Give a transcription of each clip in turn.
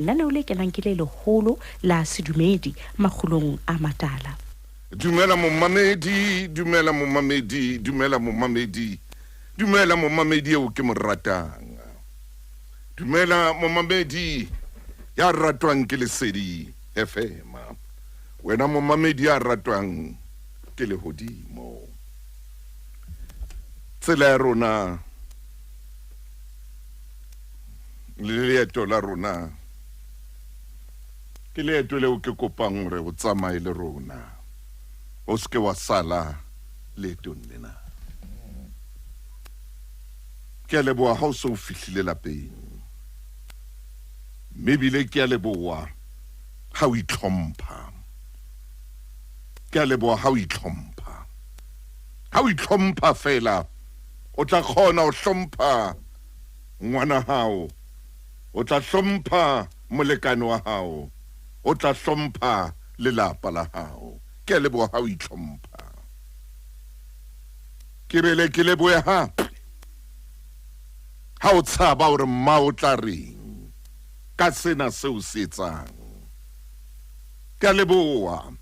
Lenaneo le kenang ke le leholo la sedumedi makgulong a matala. Dumela momamedi, dumela momamedi, dumela momamedi, dumela momamedi eo ke mo ratang. Dumela momamedi ya ratwang ke Lesedi FM. Wena momamedi ya ratwang ke Lehodimo. Tsela ya rona le leeto la rona ke leeto leo ke kopang hore o tsamaye le rona. O ske wa sala leetong lena. Ke a leboha ha o se o fihlile lapeng. Mme ebile ke a leboha ha o itlhompha. Ke a leboha ha o itlhompha. Ha o itlhompha fela o tla kgona ho hlompha ngwana hao. O tla hlompha molekane wa hao. O tla hlompha lelapa la hao. Ke a leboha ha o itlhompha. Ke bele ke lebohe hape ha o tshaba hore mma o tla reng ka sena seo se etsang. Ke a leboha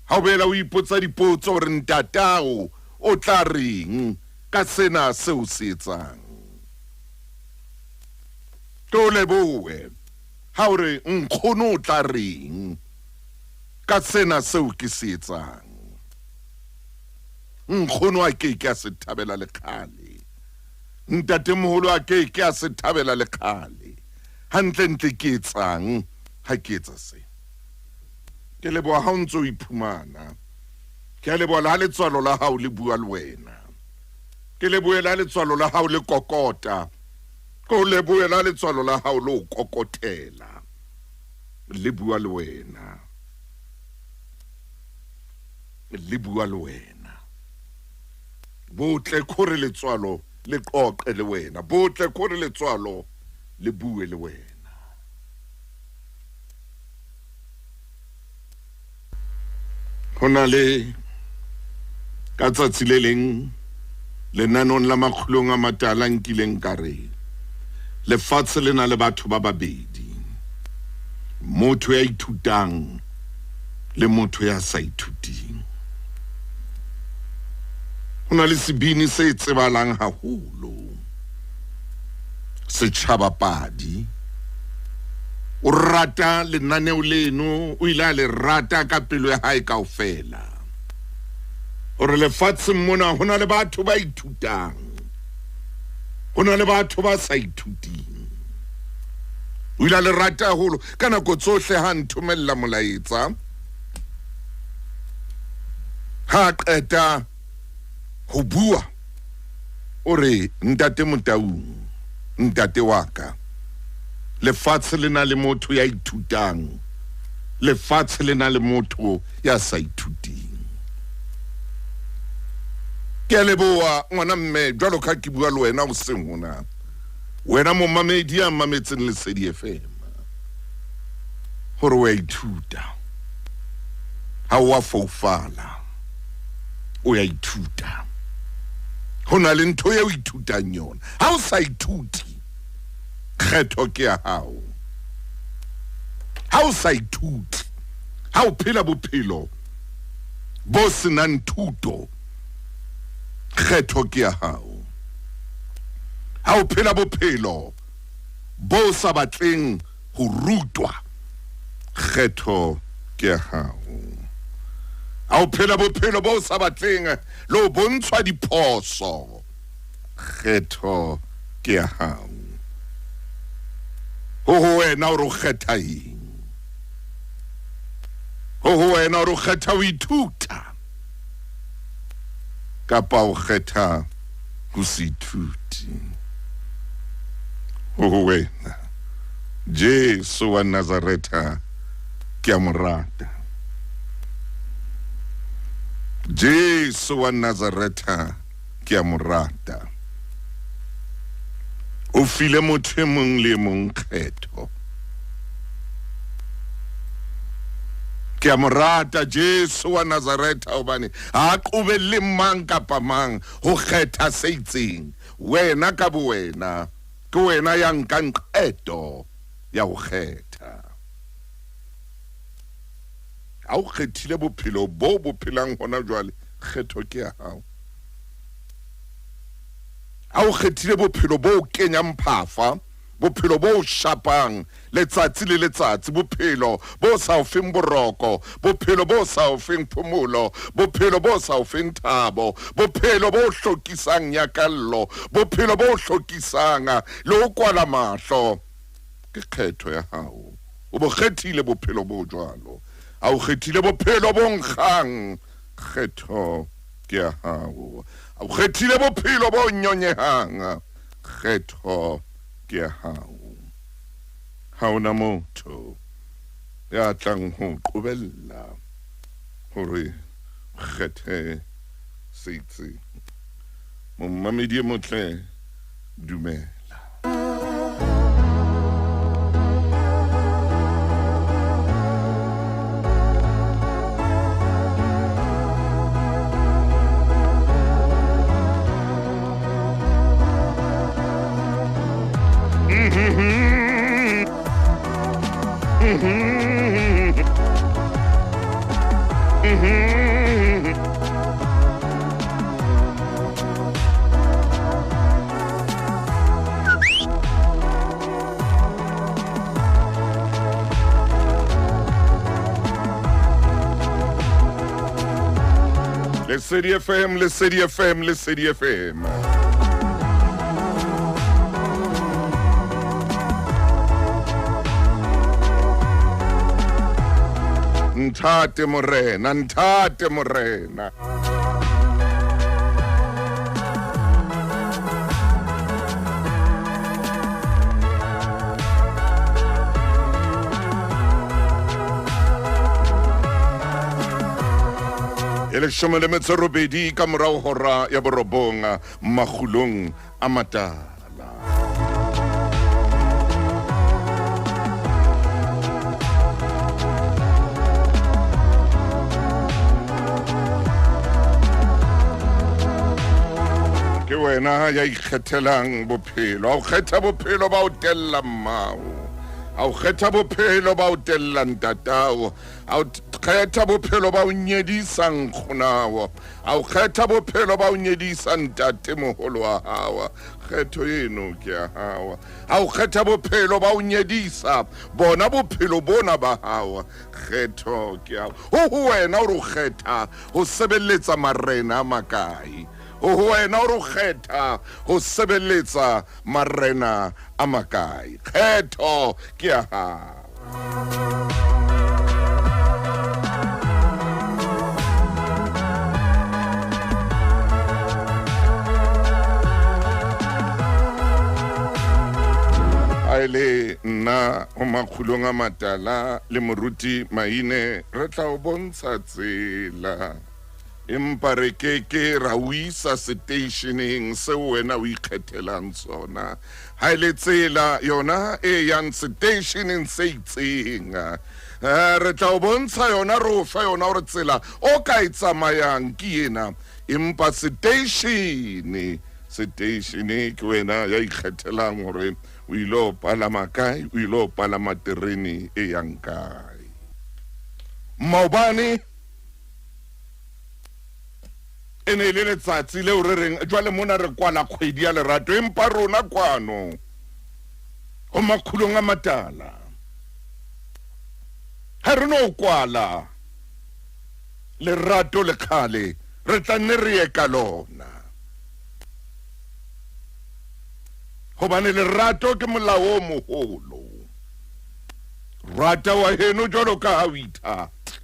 ha o bela o ipotsa dipotso hore ntatao o tla reng ka sena seo se etsang. Ke o lebohe ha o re nkgono o tla reng ka sena seo ke se etsang. Nkgono a ke a se thabela le kgale. Ntatemoholo a ke a se thabela le kgale. Hantle ke etsang ha ke etsa se. Ke leboha ha o ntse o iphumana. Ke a leboha la letswalo la hao le bua le wena. Ke lebohela letswalo la hao le kokota. Ko lebohela letswalo la hao le o kokotela. Le bua le wena. Le bua le wena. Botle khore letswalo le qoqe le wena. Botle khore letswalo le bue le wena. Hona le ka tsatsi le leng lenanong la makgulong a matala nkileng ka re lefatshe le na le batho ba babedi. Motho ya ithutang le motho ya sa ithuting. Hona le sebini se tsebalang haholo. Setjhaba padi. O rata lenaneo leno, o ile a le rata ka pelo ya hae kaofela. Hore lefatshe mona hona le batho ba ithutang. Hona le batho ba sa ithuting. O ile a le rata haholo ka nako tsohle ha nthomella molaetsa. Ha qeta ho bua o re ntate Motaung, ntate wa ka, lefatshe le na le motho ya ithutang, lefatshe le na le motho ya sa ithuting. Ke a leboha ngwana mme jwalo ka ke bua le wena o seng hona. Wena momamedi ya mametseng Lesedi FM. Hore wa ithuta. Ha wa foufala. O ya ithuta. Hona le ntho ya o ithutang yona. Ha o sa ithuti, kgetho ke ya hao. Ha o sa ithuti, ha o phela bophelo bo senang thuto, kgetho ke ya hao. Ha o phela bophelo bo sa batleng ho rutwa, kgetho ke ya hao. Ha o phela bophelo bo sa batleng le ho bontshwa diphoso, kgetho ke ya hao. Ho wena o re kgetha eng? Ho wena o re kgetha ho ithuta kapa o kgetha ho se ithuti? Ho wena Jesu wa Nazareta ke a mo rata. Jesu wa Nazareta ke a mo rata. O file motho e mong le mong kgetho. Ke a mo rata Jesu wa Nazareta hobane ha qobelle mang kapa mang ho kgetha se itseng. Wena ka bo wena ke wena ya nkang qeto ya go kgetha a o kgethile bophelo bo phelang hona jwale kgetho ke ya hao a o kgethile bophelo bo kenyang phafa bophelo bo shapang letsatsi le letsatsi bophelo bo sa o feng boroko bophelo bo sa o feng phomolo bophelo bo sa o feng thabo bophelo bo hlokisang nyakallo bophelo bo hlokisang le o kwala mahlo ke kgetho ya hao o bo kgethile bophelo bo jwalo a o kgethile bophelo bo nkgang kgetho ke ya hao a o kgethile bophelo bo nyonyehang kgetho ke ya hao ha ona motho ya tlang ho qobella hore kgethe seitse mommamedi motle dumela Lesedi FM, Lesedi FM, Lesedi FM. Nthate morena, nthate morena. Leshome le metso robedi ka morao hora ya borobong makgulong a matala. Ke wena ya ikgethelang bophelo, a o kgetha bophelo ba o tella mmao, a o kgetha bophelo ba o tella ntatao, a o kgetha bophelo ba o nyedisang nkgonao, a o kgetha bophelo ba o nyedisang ntate moholo wa hao, kgetho eno ke ya hao, a o kgetha bophelo ba o nyedisa bona bophelo bona ba hao, kgetho ke ya hao. Ho wena o re kgetha ho sebeletsa marena a makae, ho wena o re kgetha ho sebeletsa marena a makae, kgetho ke ya hao. Aile nna o makgulong a matala le moruti Maine re tla o bontsha tsela empa re ke ra o isa stationeng se wena o ikgethelang sona ha ile tsela yona e yang stationeng se itseng re tla o bontsha yona ro fa yona o re tsela o ka itsamayang ke ena empa station ke wena ya ikgethelang hore o ilo palama kae o ilo palama terene e yang kae maobane ene le letsatsi le o re reng jwale mona re kwala kgwedi ya lerato empa rona kwano o makgulong a matala ha re no kwala lerato le khale re tla nne re ye ka lona hobane lerato ke molao o moholo rata wa heno jwalo ka ha o ithata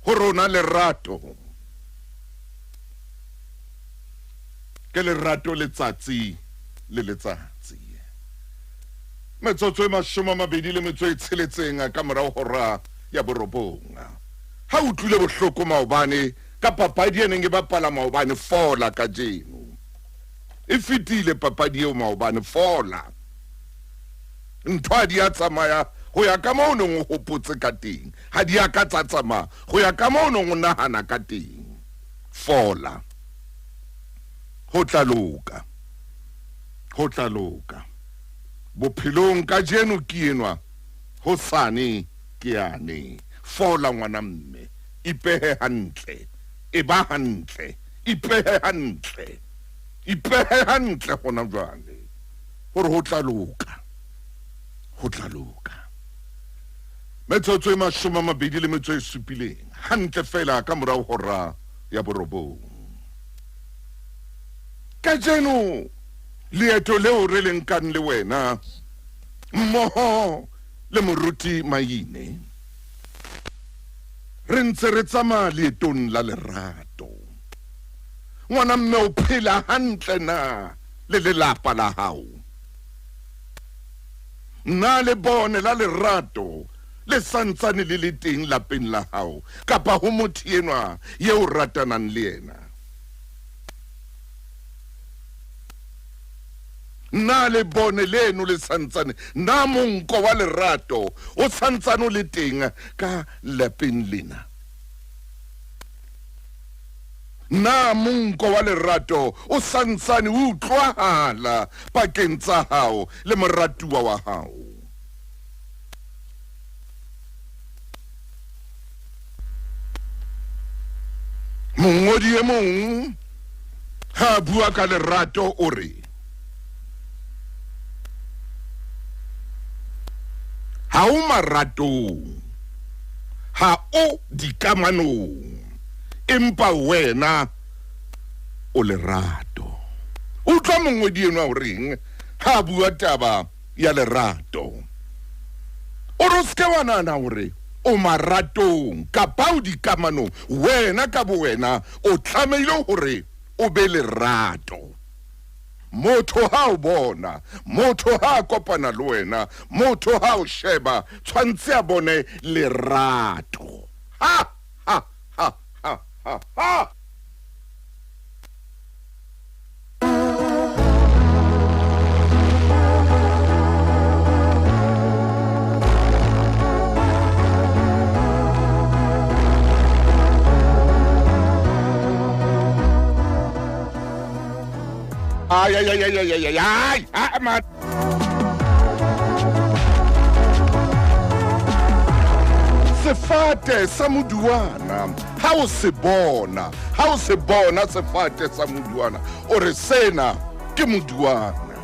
ho rona lerato ke lerato letsatsi le letsatsi metsotso e 26 ka morao hora ya borobong ha o tlile bohloko maobane ka papadi ene nge bapala maobane fola ka jeno e fitile papadi eo maobane fola ntho a di a tsamaya go ya ka moo neng o hopotse ka teng ha di a ka tsamaya go ya ka moo neng o nahana ka teng fola ho tla loka bophelong ka jeno ke enwa hosane ke yane fola ngwana mme ipehe hantle e ba hantle ipehe hantle gona jwale gore ho tla loka metsotso e 27 hantle fela ka morao hora ya borobong ka jeno leeto leo re leng kang le wena mmoho le moruti Maine re ntse re tsamaya leetong la lerato ngwana mme o phela hantle na le lelapa la hao na le bone la lerato le santsane le teng lapeng la hao kapa ho motho enwa yeo ratanang le yena na le bone leno le santsane na monko wa lerato o santsane o le teng ka lapeng lena na monko wa lerato o santsane o utlwahala pakeng tsa hao le moratuwa wa hao mongodi e mong ha bua ka lerato o re ha o maratong ha o dikamanong empa wena o lerato utlwa mongodi enwa o reng ha bua taba ya lerato o re ske wa nana hore o maratong kapa o dikamanong wena ka bo wena o tlameile hore o be lerato motho ha o bona motho ha kopana le wena motho ha o sheba tshwantse a bone lerato ha ha ha ha ha ha ay, man. Sefate sa moduana ha o se bona sefate sa moduana o re sena ke moduana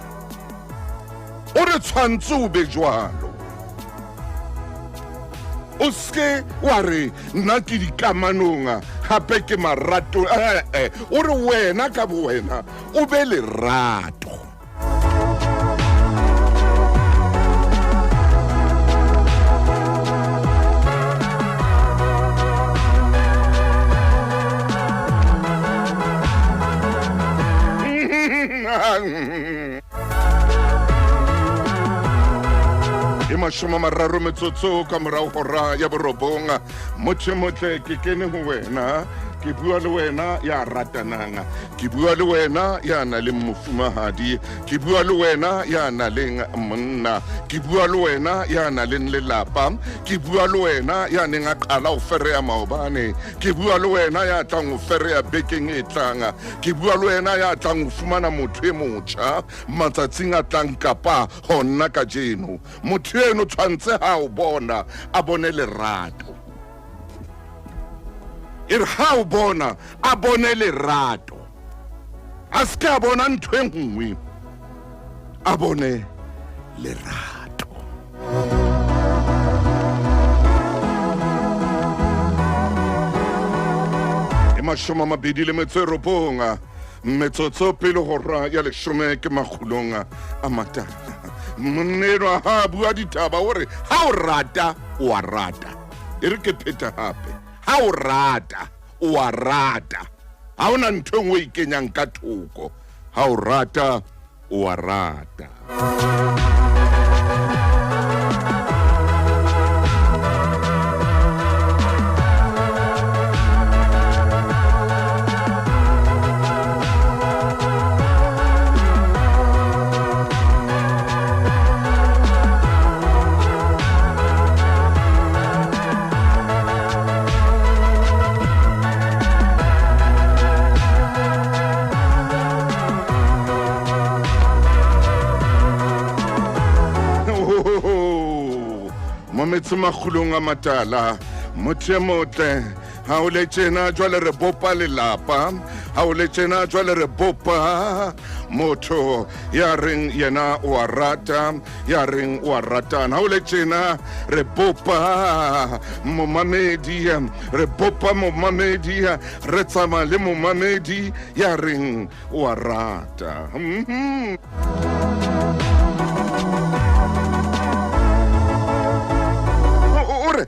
o re tshwantse o be jwalo o ske wa re nna ke dikamanong hape ke marato o re wena ka bo wena o be lerato mashome mararo metsotso ka morao hora ya borobong motle ke kene ho wena ke bua le wena ya ratanang ke bua le wena ya na le mofumahadi ke bua le wena ya na le monna ke bua le wena ya na le lelapa ke bua le wena ya neng a qala o fereya maobane ke bua le wena ya tlang o fereya bekeng e tlang ke bua le wena ya tlang o fumana motho e motjha matsatsing a tlang kapa honna ka jeno motho eno tshwantse ha o bona a bone lerato ha o bona a bone lerato a se ka bona ntho e nngwe a bone lerato mashome a mabedi le metso e robong metsotso pele hora ya leshome ke makgulong a matala monenwa ha bua ditaba hore ha o rata o a rata e re ke pheta hape ha o rata o a rata ha ona ntho engwe e kenyang ka thoko ha o rata o a rata mo metsemagolong a matala motho e motle ha o le tjena jwale re bopa lelapa ha o le tjena jwale re bopa motho ya reng yena o a rata ya reng o a ratana ha o le tjena re bopa momamedi re bopa momamedi re tsamaya le momamedi ya reng o a rata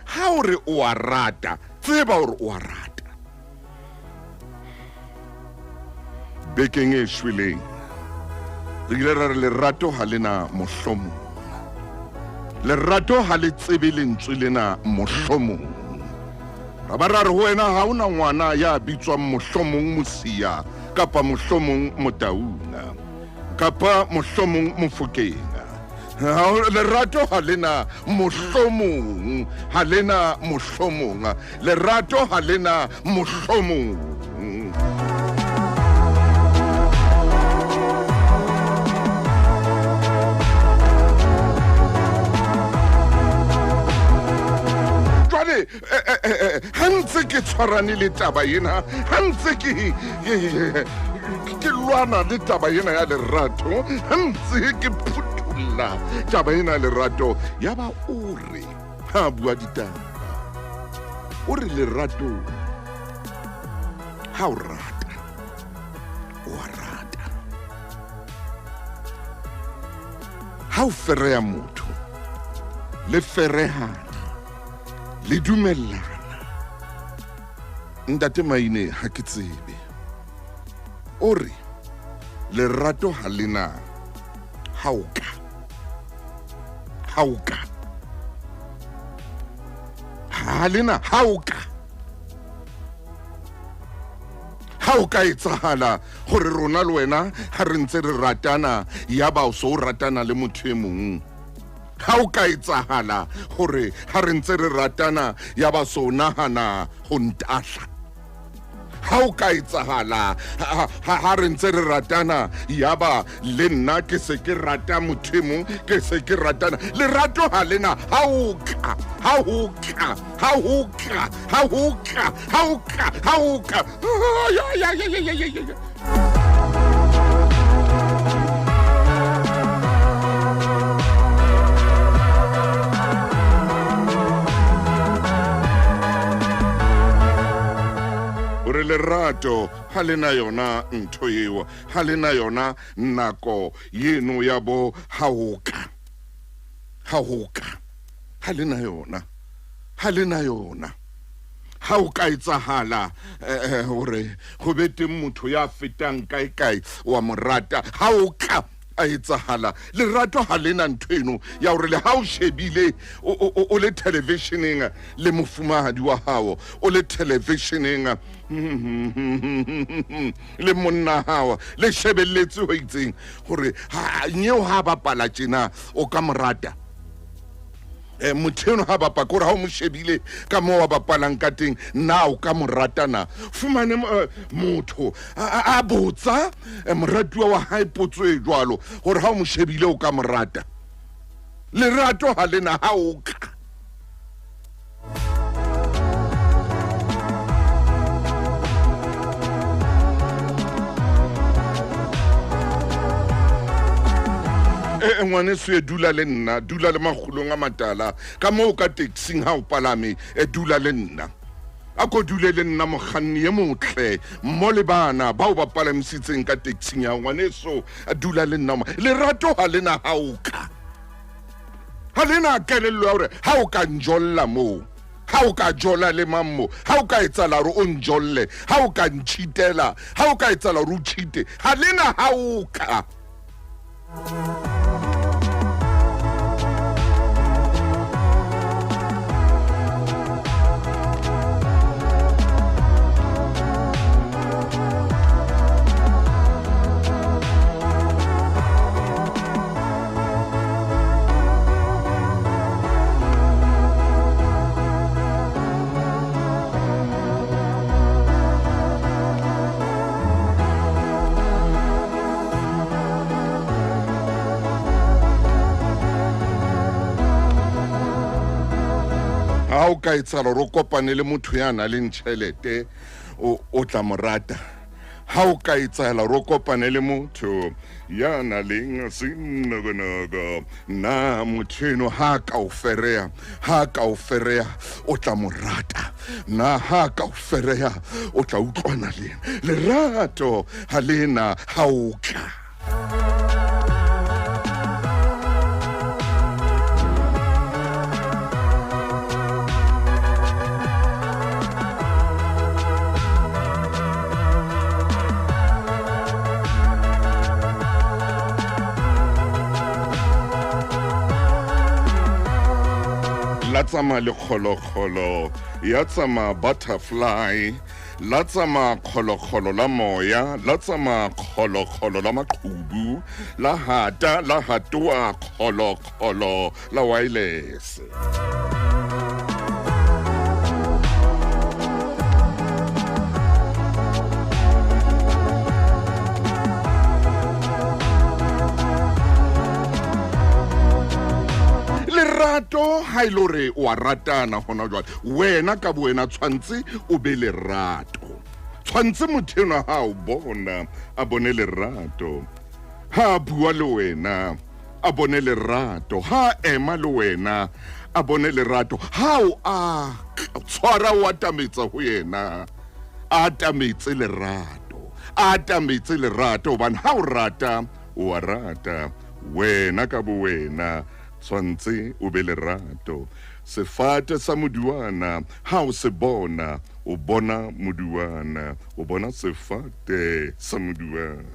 ha o re o a rata tseba hore o a rata bekeng e shweleng re ile ra re lerato ha lena mohlomong lerato ha le tsebe lentswe lena mohlomong ra ba ra re ho wena ha ona ngwana ya bitswang mohlomong Mosia kapa mohlomong Motauna kapa mohlomong Mofokeng lerato ha lena mohlomong ha lena mohlomong lerato ha lena mohlomong jwale ha ntse ke tshwarane le taba ena ha ntse ke lwana le taba ena ya lerato ha ntse ke la taba ena lerato ya ba o re ha bua ditaba o re lerato ha o rata o a rata ha o fereya motho le ferehana le dumellana ntate Maine ha ke tsebe o re lerato ha lena hauka halena hauka etsahala gore rona le wena ha re ntse re ratana ya ba o so ratana le motho e mong hauka etsahala gore ha re ntse re ratana ya ba so nahana go ntahla ha o ka etsahala ha re ntse re ratana yaba le nna ke se ke rata motho e mong ke se ke ratana lerato ha lena hauka ore lerato ha lena yona ntho eo ha lena yona nako yeno ya bo hauka ha lena yona ha o ka etsahala hore go bete motho ya fetang kae wa morata ha o ka a etsahala lerato ha lena ntho eno ya hore le ha o shebile o le televisioneng le mofumahadi wa hao o le televisioneng le monna hao le shebelletse ho itseng hore nyeo ha bapala tjena o ka morata motho eno ha bapa kore ha o mo shebile ka moo wa bapalang ka teng na o ka mo ratana fumane motho a botsa moratuwa wa hae potso e jwalo gore ha o mo shebile o ka mo rata lerato ha lena ha o ka ngwane se dula le nna dula le magolong a matala ka moo ka taxing ha o palame dula le nna a ko dule le nna mokganni e motle mo le bana ba o ba palamisitseng ka taxing ya ngwane so dula le nna lerato ha lena hauka ha lena kelello ya hore ha o ka njolla moo ha o ka jola le mammo ha o ka etsala hore o njolle ha o ka ntshitela ha o ka etsala hore o tshite ha lena hauka ha o ka etsala ro kopane le motho ya na le ntšhelete o tla morata ha o ka etsala ro kopane le motho ya na le sinogonogo na motheno ha ka o ferea o tla morata na ha ka o ferea o tla utlwana le lerato ha lena ha o tla la tsama le kgolokgolo ya tsama butterfly la tsama kgolokgolo la moya la tsama kgolokgolo la maqhubu la hatoa kgolokgolo la wireless lerato ha ile hore wa ratana hona jwale wena ka buena tshwantse o be lerato tshwantse motho enwa ha o bona a bone lerato ha bua le wena a bone lerato ha ema le wena a bone lerato ha o a tshwara wa tametsa ho yena a tametse lerato hobane ha o rata o a rata wena ka buena tshwantse o be lerato sefate sa moduana ha o se bona o bona moduana o bona sefate sa moduana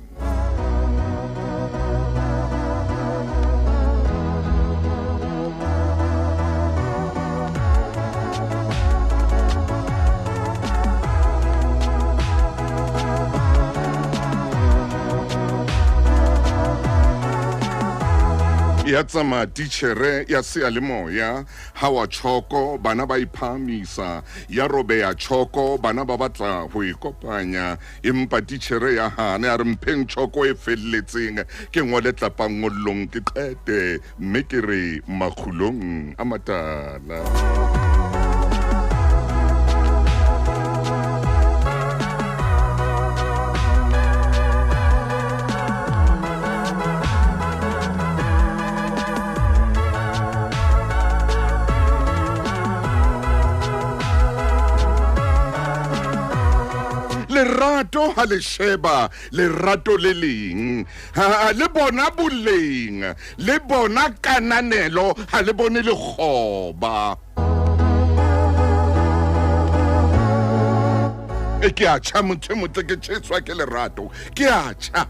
ya tsama tichere ya seyalemoya ha wa choko bana ba iphamisa ya robe ya choko bana ba batla ho ikopanya empa tichere ya hane a re mpheng choko e felletseng ke ngole tlapangolong ke qete mme ke re makhulong a matala lerato ha le sheba lerato le leng ha le bona boleng le bona kananelo ha le bone le khoba e ke a tjha motho motle ke tshetswa ke lerato ke a tjha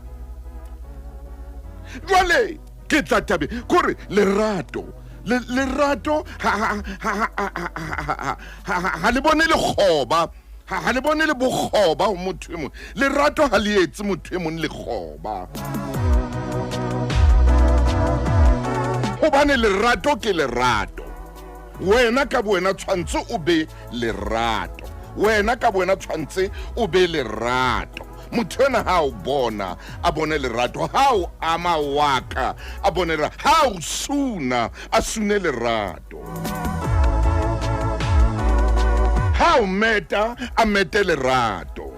jwale ke tla tabe kore lerato ha le bone le khoba ha le bone le bokgoba ho motho e mong lerato ha le etse motho e mong le khoba hobane lerato ke lerato wena ka buena tshwantse o be lerato wena ka buena tshwantse o be lerato motho ena ha o bona a bone lerato ha o ama waka a bone lerato ha o suna a sune lerato ha o meta a mete lerato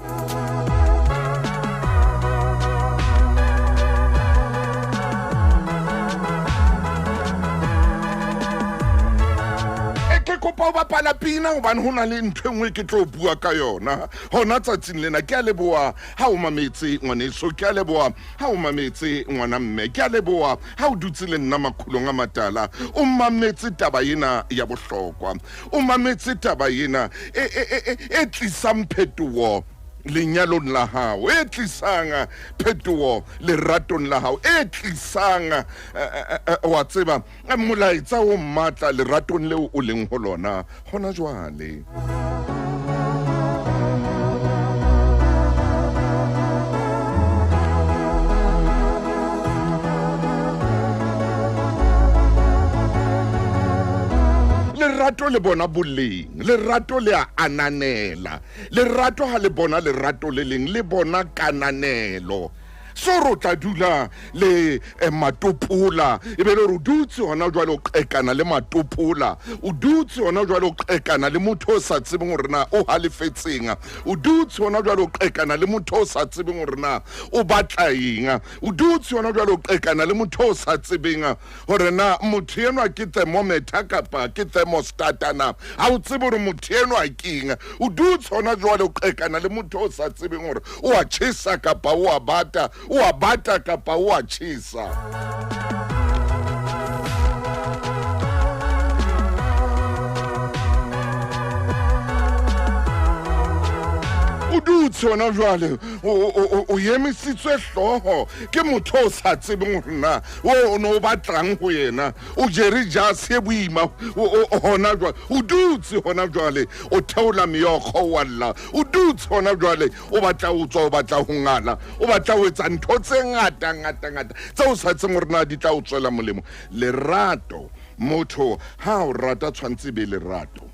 ke kopa o bapala pina hobane hona le ntho engwe ke tlo bua ka yona hona tsatsing lena ke a leboa ha o mametse ngwaneso ke a leboa ha o mametse ngwana mme ke a leboa ha o dutse le nna makhulong a matala o mametse taba ena ya bohlokwa o mametse taba ena e tlisang phetoho lenyalong la hao e tlisang phetoho leratong la hao e tlisang wa tseba molaetsa o matla leratong leo o leng ho lona hona jwale lerato le bona boleng lerato le a ananela lerato ha le bona lerato le leng le bona kananelo so ro tla dula le matopola e be le re dutse hona jwale o qekana le matopola o dutse hona jwale o qekana le motho o sa tsebeng hore na o halefetseng o dutse hona jwale o qekana le motho o sa tsebeng hore na o batla eng o dutse hona jwale o qekana le motho o sa tsebeng hore na motho enwa ke thermometer kapa ke thermostat na ha o tsebe hore motho enwa ke eng o dutse hona jwale o qekana le motho o sa tsebeng hore o a tjhesa kapa o a bata kapa o a tjhesa o dutse hona jwale o emisitswe hloho ke motho o sa tsebeng hore na o no batlang ho yena o jere jase boima hona jwale o dutse hona jwale o theola meokgo walla o dutse hona jwale o batla o tswa o batla ho ngala o batla ho etsa ntho tse ngata tseo sa tseng hore na di tla o tswela molemo lerato motho ha o rata tshwantse be lerato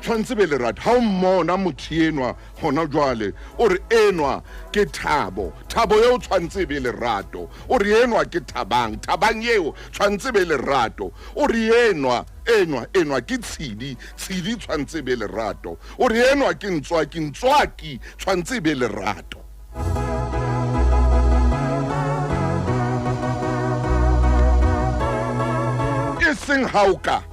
tshwantse be lerato ha o mmona motho enwa hona jwale o re enwa ke thabo eo tshwantse be lerato o re enwa ke thabang eo tshwantse be lerato o re enwa ke tshidi tshwantse be lerato o re enwa ke ntswaki tshwantse be lerato e seng hauka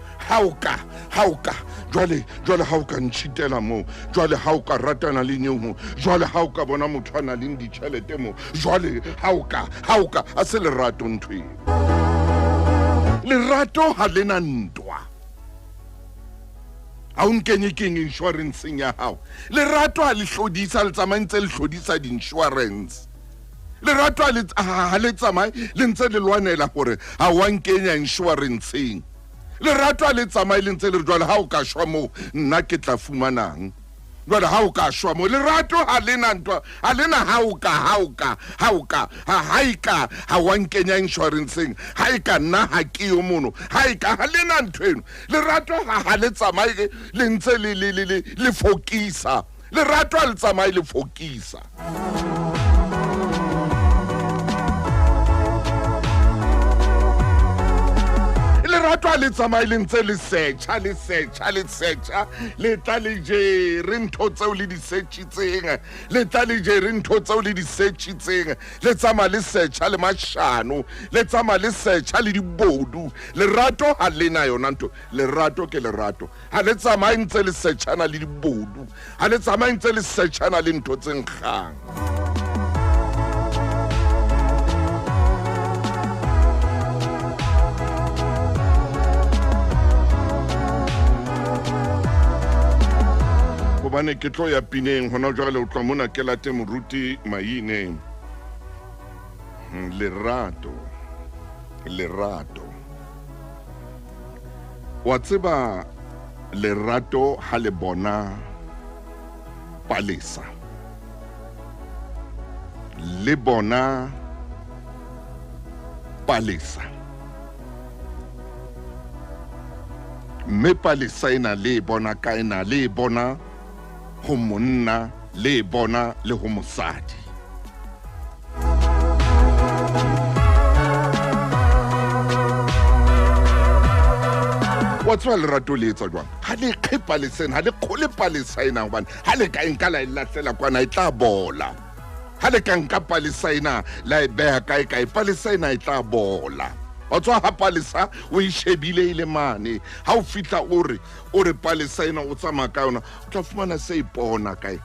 jwale ha o ka ntshitela mo jwale ha o ka ratana le nyeo mo jwale ha o ka bona motho a na le ditjhelete mo jwale ha o ka a se lerato ntwe lerato ha lena ntwa ha o nkenye keng insurance ya hao lerato ha le hlodisa le tsamaintse le hlodisa di insurance lerato ha le tsamaye le ntse le lwanela hore ha wa nkenya insurance lerato le tsamaye le ntse le re jwale ha o ka shwa mo nna ke tla fumanang jwale ha o ka shwa mo lerato ha lena ntwa ha lena ha wa nkenya insurance ha e ka nna ha ke yo mono ha lena ntho eno lerato ha le tsamaye le ntse le fokisa lerato le tsamaye le fokisa lerato le tsamaye le ntse le searcha le tla le jere ntho tseo le di searchitseng le tla le jere ntho tseo le di searchitseng le tsama le searcha le mashano le tsama le searcha le dibodu lerato ha lena yona ntho lerato ke lerato ha le tsamaye ntse le searchana le dibodu ha le tsamaye ntse le searchana le ntho tse nkgang bane ke tlo ya pineng hona jwale o tla mona ke late moruti maine lerato wa tseba lerato ha le bona palesa le bona palesa me palesa ena le bona ka ena le bona ho monna le bona le ho mosadi wa tswa lerato le etsa jwang ha le kgepa le sena ha le khole palesina hobane ha le ka enka la ilahlela kwana e tla bola ha le ka nka palesina la e beha kae palesina e tla bola wa tswa ha palesa o e shebile ile mane ha o fitla o re palesina o tsama ka yona o tla fumana se ipona kae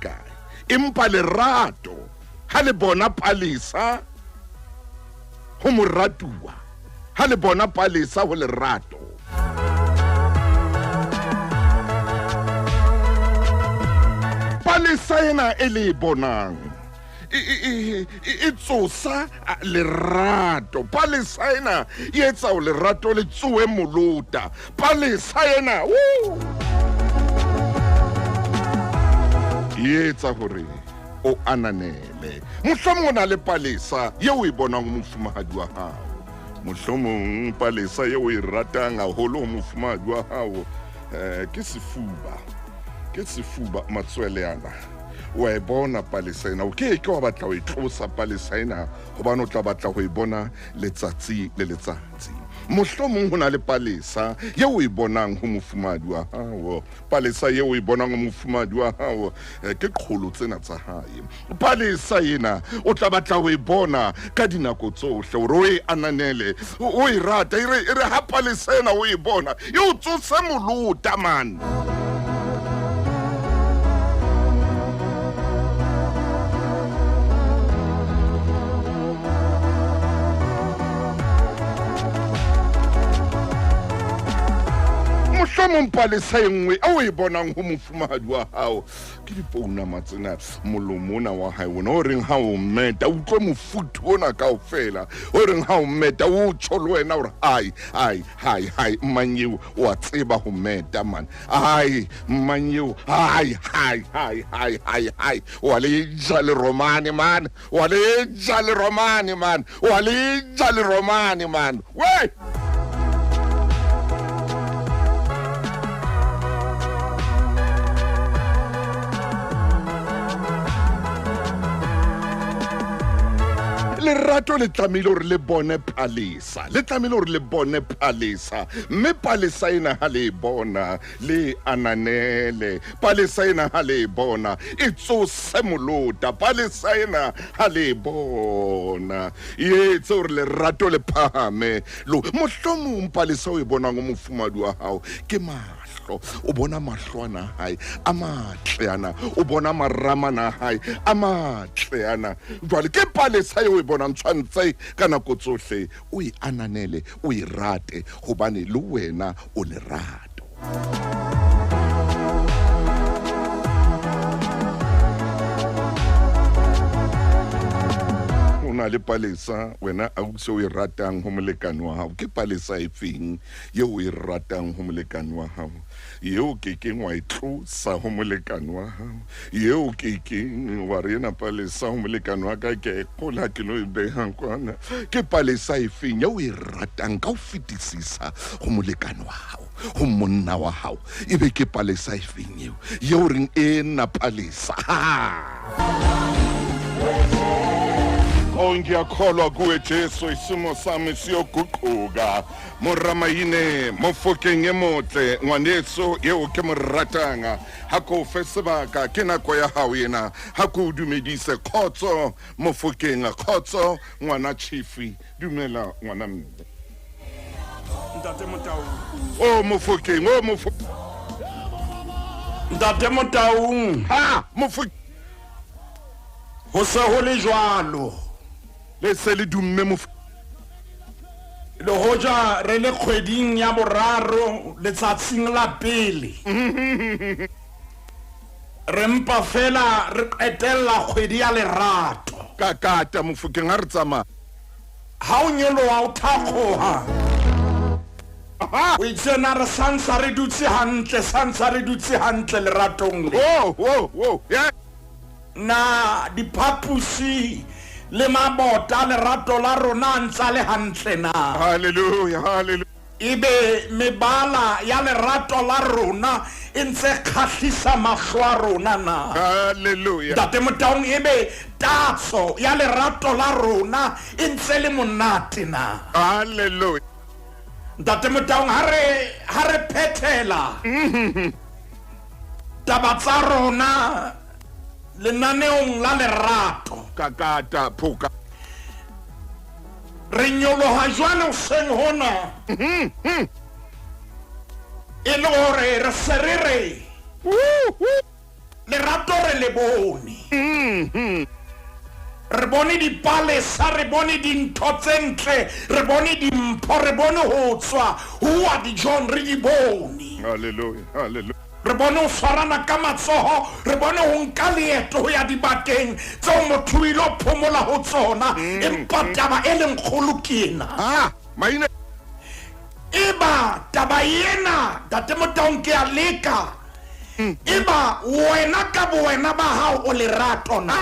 empa lerato ha le bona palesa ho moratuwa ha le bona palesa ho lerato palesa ena e le bonang e tsosa lerato palesa ena e etsa o lerato le tsoe molota palesa ena e etsa hore o ananele mohlomong na le palesa yeo e bonang mofumahadi wa hao mohlomong palesa yeo e ratang haholo mofumahadi wa hao ke sefuba matswele ana wa e bona palesa ena o ke wa batla ho itlosa palesa ena hobane o tla batla ho e bona letsatsi le letsatsi. Mohlomong hona le palesa yeo o e bonang ho mofumadi wa hao, palesa yeo o e bonang ho mofumadi wa hao ke kgolo tsena tsa hae. Palesa ena o tla batla ho e bona ka dinako tsohle hore o e ananele o e rata e re ha palesa ena o e bona e o tsose molota man. Mohlomong palesa engwe o e bonang ho mofumahadi wa hao ke dipounama tsena molomona wa hae ona o reng ha o meta o utlwe mofuthu ona kaofela o reng ha o meta o tjho le wena hore hai mmanyeo wa tseba ho meta man, hai mmanyeo hai wa le jale romane man, wa le jale romane man, wa le jale romane man we. Lerato le tlamehile hore le bone palesa, le tlamehile hore le bone palesa, mme palesa ena ha le bona le ananele, palesa ena ha le bona e tsose molota, palesa ena ha le bona e etse hore lerato le phahame. Mohlomong palesa o e bonang o mofumadi wa hao ke mahlo, o bona mahlo ana hae a matle ana, o bona maramana hae a matle ana. Jwale ke palesa eo e bonang tshwantse ka nako tsohle o e ananele o e rate hobane le wena o lerato. Le palesa wena a se o e ratang ho molekane wa hao ke palesa e feng yeo o e ratang ho molekane wa hao, yeo ke keng wa itlosa ho molekane wa hao, yeo ke keng wa re ena palesa ho molekane wa ka ke kola ke no e behang kwana, ke palesa e feng yeo o e ratang ka ho fetisisa ho molekane wa hao, ho monna wa hao, ebe ke palesa e feng yeo reng ena palesa ngiyakholwa kuwe Jesu isimo sami siyoguquka moramayine mofokeng e motle ngwaneso yeo ke mo ratanga ha ko fe sebaka ke nako ya hao yena ha ko dumedise khotso mofokeng khotso ngwana chifi dumela ngwana mme ntate Motaung mofokeng ntate Motaung ha mofokeng ho se ho le jwalo le se le dumme le hoja re le kgweding ya boraro letsatsing la pele re mpa fela re qetella kgwedi ya lerato ka kata mofokeng ha re tsamaya ha o nyoloha o thakgoha o itsena re sansa re dutse hantle leratong le yeah. Na diphapusi le mabota lerato la rona ntsa le hantle na. Hallelujah ibe mebala ya lerato la rona e ntse kgahlisa mahlo a rona na. Hallelujah Ntate Motaung ibe tatso ya lerato la rona e ntse le monate na. Hallelujah Ntate Motaung ha re phethela taba tsa rona lenaneong la lerato kakata phoka re nyoloha jwale hoseng hona e le hore re se re lerato re le bone re bone dipalesa re bone dintho tse ntle re bone dimpho re bone ho tswa ho a dijong re di bone. Hallelujah re bone ho tshwarana ka matsoho re bone ho nka leeto ho ya dibakeng tseo motho o ile ho phomola ho tsona empa taba e leng kgolo ke ena maine eba taba ena Ntate Motaung ke a leka eba wena ka bo wena ba hao o lerato na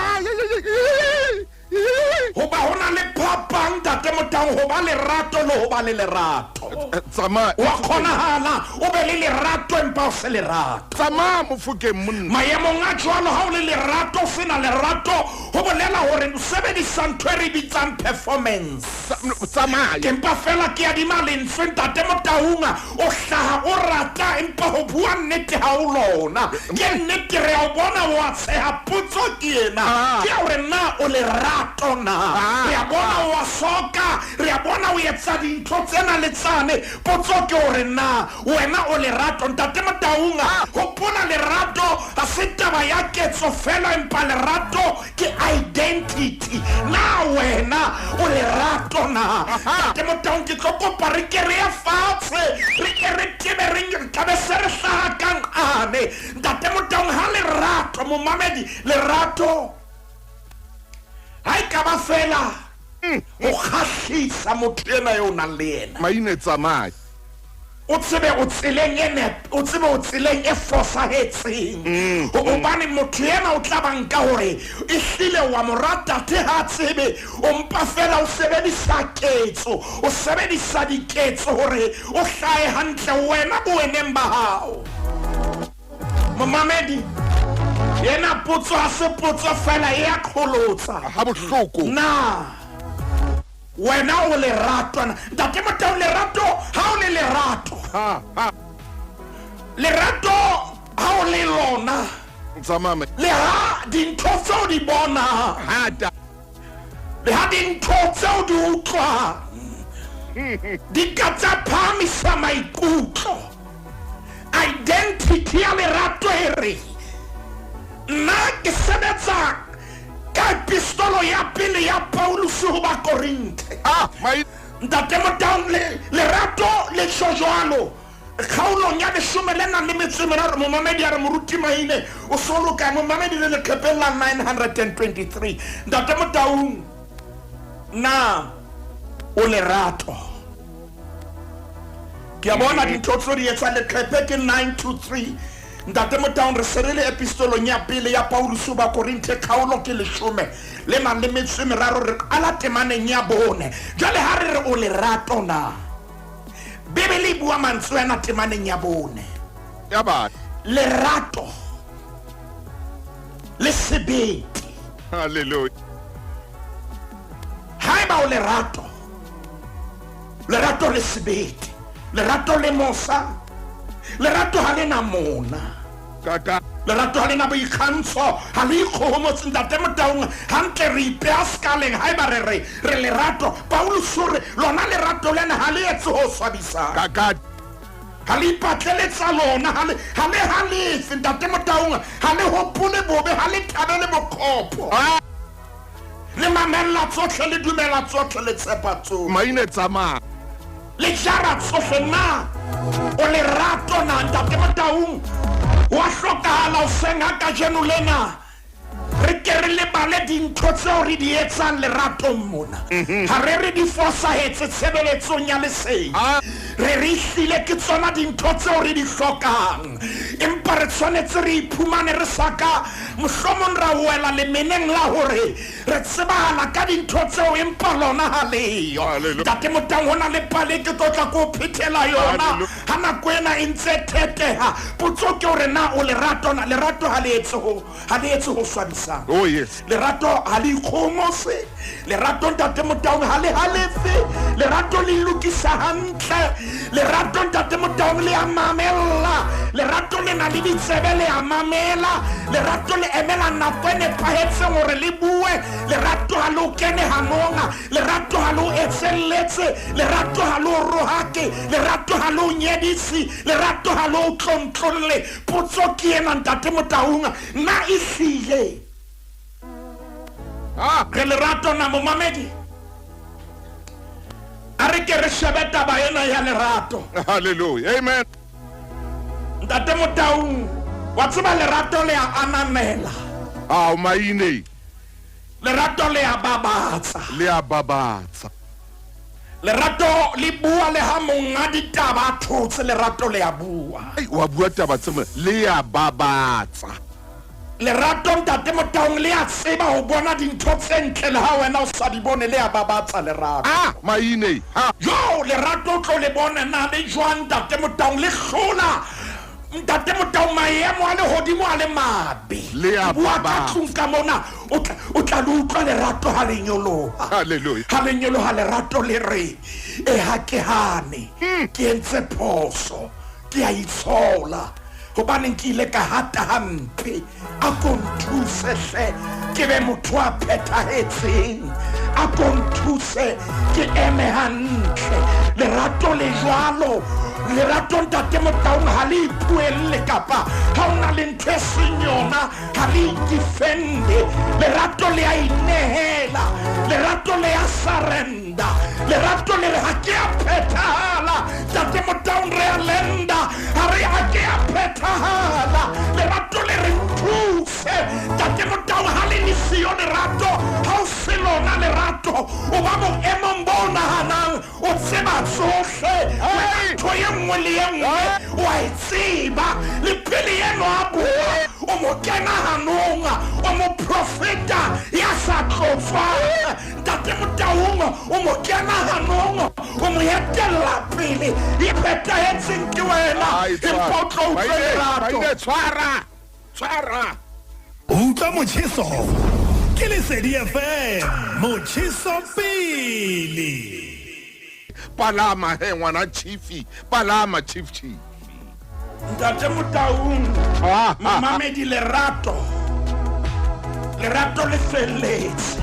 Hoba hona le phapang tate Motaung hoba lerato le hoba le lerato. Tsamaya. Wa kgonahala o be le lerato empa o se lerato. Tsamaya Mofokeng monna. Maemong a jwalo ha o le lerato o sena lerato ho bolela hore o sebedisa ntho e re bitsang performance. Tsamaya. Empa fela ke adima lentswe ntate Motaung o hlaha o rata empa ho bua nnete ha o lona. Ke nnete re a bona wa tsheha potso ke ena. Ke hore na o lerato na. Re a bona wa soka, re a bona o etsa dintho tsena le tsane. Potso ke hore na wena o lerato ntate Motaung hopola lerato ha se taba ya ketso fela empa lerato ke identity. Na wena o lerato na ntate Motaung ke tlo kopa re ke re ya fatshe re ke re tebe re ka be se re hlaha kang ane ntate Motaung ha lerato momamedi lerato hai ka ba fela o khahlisa motho ena yo nang le yena Maine tsamaya. o tsebe o tseleng ene o tsebe o tseleng e fosahetseng hobane motho ena o tla banka hore e hlile wa morata the ha tsebe o mpa fela o sebedisa ketso o sebedisa diketso hore o hlae hantle wena boeneng ba hao momamedi yena potso ha se potso fela e a kholotsa Ha bohloko. na wena o lerato ntate Motaung lerato ha o le lerato lerato ha o le lona Tsamaya. le ha dintho tseo di bona Hata. le ha dintho tseo di utlwa di ka tsa phamisa maikutlo identity ya lerato e re nna ke sebetsa ka epistolo ya pele ya Paulus ho ba Korinthe Maine. ntate Motaung lerato le jwalo kgaolong ya 13 momamedi a re moruti maine o soloka momamedi le leqhepeng la 923 ntate Motaung na o lerato ke a bona dintho tso di etsa leqhepe ke 923 ntate Motaung re serele epistolong ya pele ya Paulus ba Korinthe kgaolo ke 10 re ala temaneng ya bone jale ha re o lerato na Bibele bua mantswe ana temaneng ya bone Ya ba. lerato le sebete Hallelujah. haeba o lerato le sebete lerato le mosa lerato ha le na mona Kaka. lerato ha le na boikgantsho ha le ikgomotse ntate Motaung hantle re ipeha skaleng haeba re lerato Paulus re lona lerato lena ha le etse ho swabisang Kaka. ha le ipatleletsa lona ha le ntate Motaung ha le hopole bobe ha le thabele bokgopo le mamella tsohle le dumela tsohle le tshepa tsohle Maine tsamaya. le jara tsohle na o lerato na ntate Motaung wa hlokahala o senga ka jeno lena re ke re lebale dintho tseo re di etsang leratong mona ha re di fosahetse tshebeletsong ya lesedi re hlile ke tsona dintho tseo re di hlokang empa re tshwanetse re iphumane re saka mohlomong ra wela lemeneng la hore re tsebahala ka dintho tseo empa lona ha leyo ntate Motaung hona le pale ke tlotla ko phethela yona ha nako ena e ntse theteha potso ke hore na o lerato ha le etse ho swabisa Oh yes. lerato ha le ikhomose lerato ntate Motaung ha le halefe lerato le lokisa hantle lerato ntate Motaung le a mamela lerato le na le ditsebe le a mamela lerato le emela nako e nepahetseng hore le bue lerato ha le o kene hanonga lerato ha le o etselletse lerato ha le o rohake lerato ha le o nyedisi lerato ha le o tlontlolle potso ke ena ntate Motaung na e hlile re lerato na momamedi a re ke re shebe taba ena ya lerato Hallelujah. Amen. ntate Motaung wa tseba lerato le a ananela Maine. lerato le a babatsa Le a babatsa. lerato le bua le ha monga ditaba thotse lerato le a bua Wa bua taba tsema le a babatsa. lerato ntate Motaung le a tseba ho bona dintho tse ntle le ha wena o sa di bone le a babatsa lerato. Maine Jo lerato o tlo le bona na le jwang ntate Motaung le hlola ntate Motaung maemo a lehodimo a le mabe. Le a bua baba. ka tlung ka mona o tla le utlwa lerato ha le nyoloha. Hallelujah. Ha le nyoloha lerato le re ha ke hane ke entse phoso ke a itshola hobane ke ile ka hata hampe a ko nthuse hle ke be motho a phethahetseng a ko nthuse ke eme hantle lerato le jwalo lerato ntate Motaung ha le ipuelle kapa ha ona le ntho e seng yona ha le defende lerato le a inehela lerato le a surrender lerato le re ha ke a phethahala ntate Motaung re a lenda ha re ha ke a phethahala lerato le re nthuse ntate Motaung ha le siyo lerato ha o se lona lerato o ba mo emong bona hanang o tseba tsohle ntho ye nngwe le ye nngwe wa e tseba le pele eno a bua o mo kena hanong o mo profeta ya sa tlofa ntate Motaung o mo kena hanong o mo etella pele e phethahetseng ke wena empa o tlo utlwe lerato Tshwara utlwa motjheso ke Lesedi FM motjheso pele palama he ngwana chief chief ntate Motaung mamamedi lerato le felletse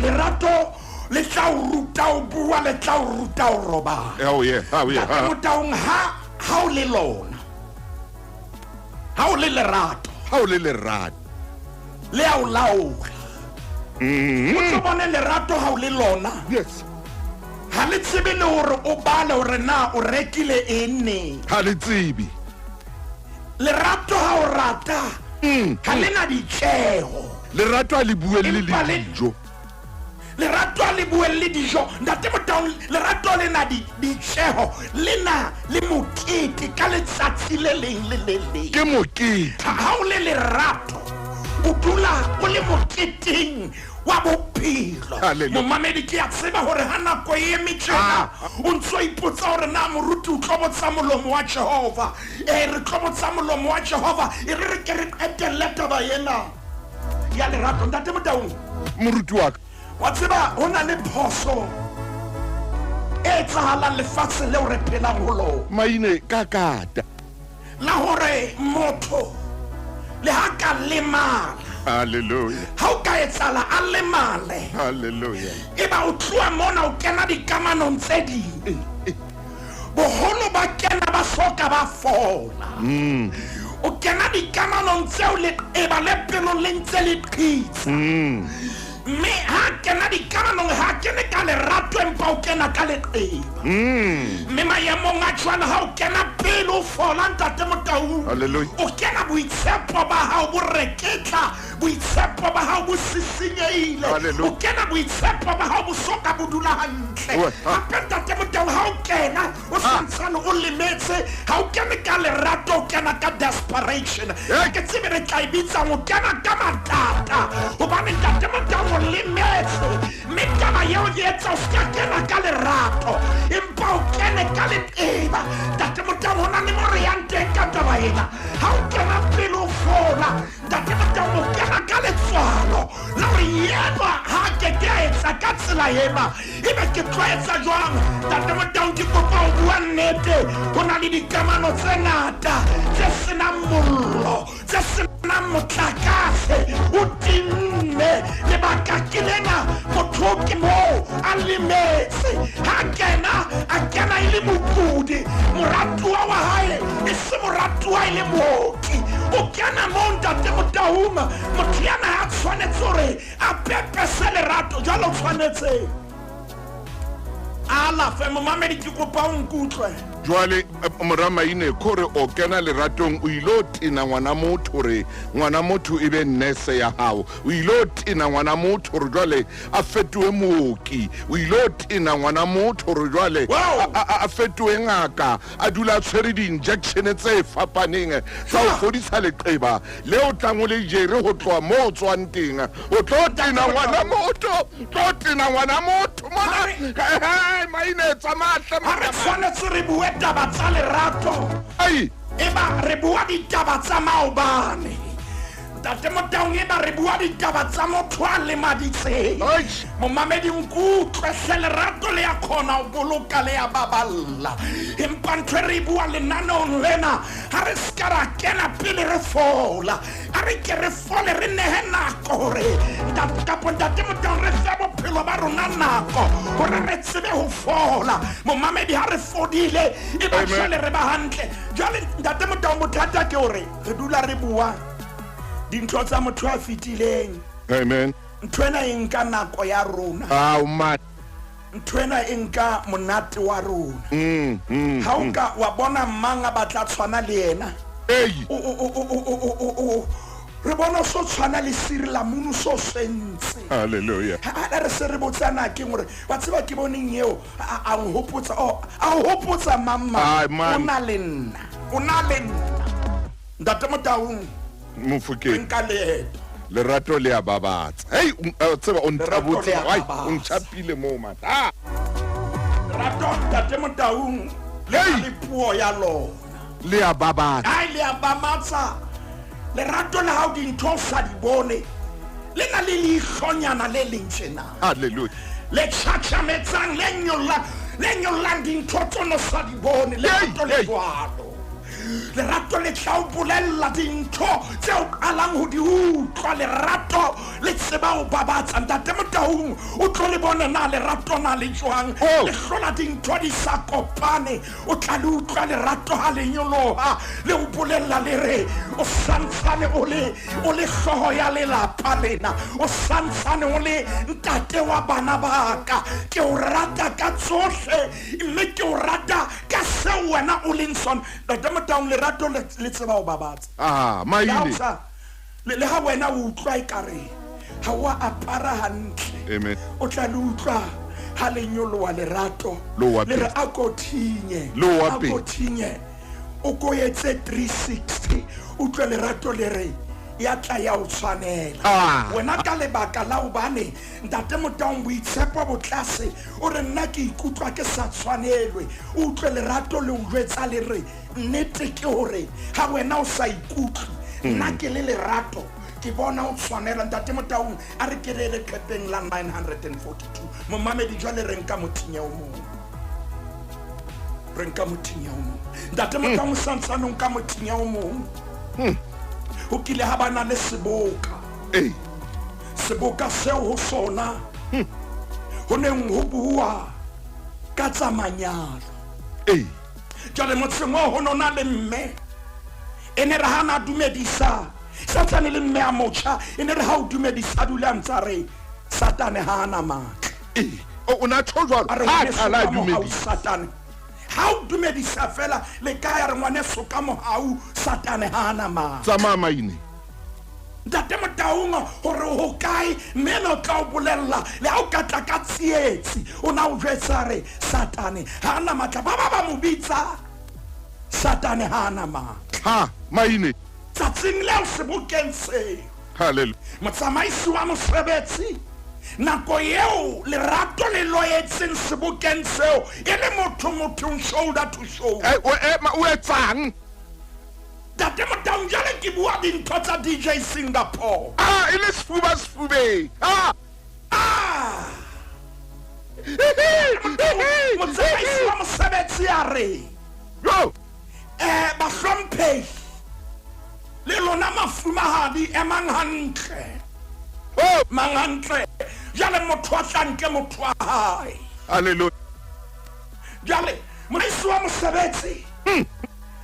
lerato le tla o ruta o bua le tla o ruta o roba ntate Motaung ha o le lona ha o le lerato le a o laola o tlo bone lerato ha o le lona yes ha le tsebe le hore o bale hore na o rekile ene ha le tsebe lerato ha o rata ha le na ditjeho lerato a le buelle le dijo lerato a le buelle dijo ntate Motaung lerato le na ditjeho le na le mokete ka letsatsi le leng le le leng ke mokete ha o le lerato o dula o le moketeng wa bophelo momamedi ke a tseba hore ha nako e emetjena o ntso ipotsa hore na moruti o tlo botsa molomo wa Jehova re tlo botsa molomo wa Jehova e re ke re etelle taba ena ya lerato ntate Motaung moruti wa ka wa tseba hona le phoso e tsahalang lefatshe leo re phelang ho lona maine ka kata la hore motho le ha ka lemala hallelujah ha o ka etsala a lemale hallelujah e ba o tloa mona o kena dikamanong tse ding boholo ba kena ba soka ba fola o kena dikamanong tseo le e ba le pelo le ntse le qhitsa mme ha kena dikamanong ha kene ka lerato empa o kena ka leqeba mme maemong a jwalo ha o kena pele o fola ntate Motaung hallelujah o kena boitshepo ba hao bo reketla boitshepo ba hao bo sisinyeile o kena boitshepo ba hao bo soka bo dula hantle hape ntate Motaung ha o kena o santsane o lemetse ha o kene ka lerato o kena ka desperation ke tsebe re tla ibitsang o kena ka matata hobane ntate Motaung o lemetse mme taba yeo e etsa o ska kena ka lerato empa o kene ka leqeba ntate Motaung hona le more yang teng ka taba ena ha o kena pele o fola ntate Motaung o kena ka letswalo la hore yenwa ha ke etsa ka tsela ema ebe ke tlo etsa jwang ntate Motaung ke kopa o bua nnete ho na le dikamano tse ngata tse senang mollo tse senang motlakase o tinne lebaka ke lena motho ke mo a lemetse ha kena e le mokudi moratuwa wa hae e se moratuwa e le mooki o kena mo ntate Motaung motho yana ha tshwanetse hore a pepese lerato jwalo tshwanetse ala fe momamedi ke kopa o nkutlwe jwale Moramaine kore o kena leratong o ilo tina ngwana motho re ngwana motho e be nese ya hao o ilo tina ngwana motho re jwale a fetoe mooki o ilo tina ngwana motho re jwale a fetoe ngaka a dula tshwere di-injection tse fapaneng tsa o fodisa leqeba le o tlang o le jere go tloa mo o tswang teng o tlo tina ngwana motho mona Maine tsa mahle Ha re tshwanetse re bue taba tsa lerato ai eba re bua ditaba tsa maobane ntate Motaung eba re bua ditaba tsa motho a lemaditseng momamedi nkutlwe hle lerato le ya khona o boloka le ya baballa empa ntho e re bua lenanong lena ha re ska ra kena pele re fola a re ke re fole re nehe nako hore ntate Motaung re fe bophelo ba rona nako hore re tsebe ho fola momamedi ha re fodile e ba jwale re ba hantle jwale ntate Motaung bothata ke hore re dula re bua dintho tsa motho a fetileng amen ntwena e nka nako ya rona ntwena e nka monate wa rona ha o ka wa bona mmanga ba tla tshwana le yena re bona so tshwana le Cyril Munu so sentse hallelujah ha re se re botsana ke ngore wa tseba ke boneng eo a hopotsa mamma ona le nna ntate Motaung Mofokeng nka leeto lerato le ya babatsa hey tseba o ntabotse ai o nchapile mo mata rato ntate Motaung le puo ya lona le ya babatsa ai le ya bamatsa lerato la hao dintho sa di bone le na le ihlonyana le lentjena hallelujah le tshachametsang le nyolla dintho tsono sa di bone lerato le jwalo lerato le tla o bolella dintho tse o qalang ho di utlwa lerato le tseba o babatsa ntate Motaung o tlo le bona na lerato na le jwang le hlola dintho di sa kopane o tla le utlwa lerato ha le nyoloha le o bolella le re o santsane o le hlooho ya lelapa lena o santsane o le ntate wa bana baka ke o rata ka tsohle mme ke o rata ka seo wena o leng sona ntate Motaung lerato le tseba o babatsa Maine le ha wena o utlwa ekare ha wa apara hantle amen o tla le utlwa ha le nyoloa lerato le re a kothinye o ko etse 360 utlwa lerato le re ya tla ya o tshwanela wena ka lebaka la obane ntate Motaung boitshepo bo tlase o re nna ke ikutlwa ke sa tshwanelwe o utlwe lerato le o jwetsa le re nnete ke hore ha wena o sa ikutlwe nna ke le lerato ke bona o tshwanela ntate Motaung a re ke re qeteng la 942 momamedi jwale re nka mothinya o mong ntate Motaung santsane nka mothinya o mong ho kile ha bana le seboka seo ho sona ho neng ho bua ka tsa manyalo jwale motseng o ho nona le mme ene re hana dumedisa satane le mme a motjha ene re ha o dumedisa dula ntsa re satane ha ana matla o na tshojwa ha thala dumedisa satane ha o dumedisa fela le ka ya re ngwane soka mohau satane ha ana matla tsa Maine ntate Motaung hore ho kae meno tla o bolella le ha o ka tla ka tsietsi o na o jwetsa re satane ha ana matla ba mo bitsa satane ha ana matla Maine tsatsing leo sebokeng seo hallelujah motsamaisi wa mosebetsi nako eo lerato le loetseng sebokeng seo e le motho shoulder to shoulder o etsang ntate Motaung jale ke bua dintho tsa DJ Singapore e le sefube motsamaisi wa mosebetsi a re bahlomphehi le lona mafumahadi emang hantle jale motho a tlanke motho wa hae hallelujah jale motsamaisi wa mosebetsi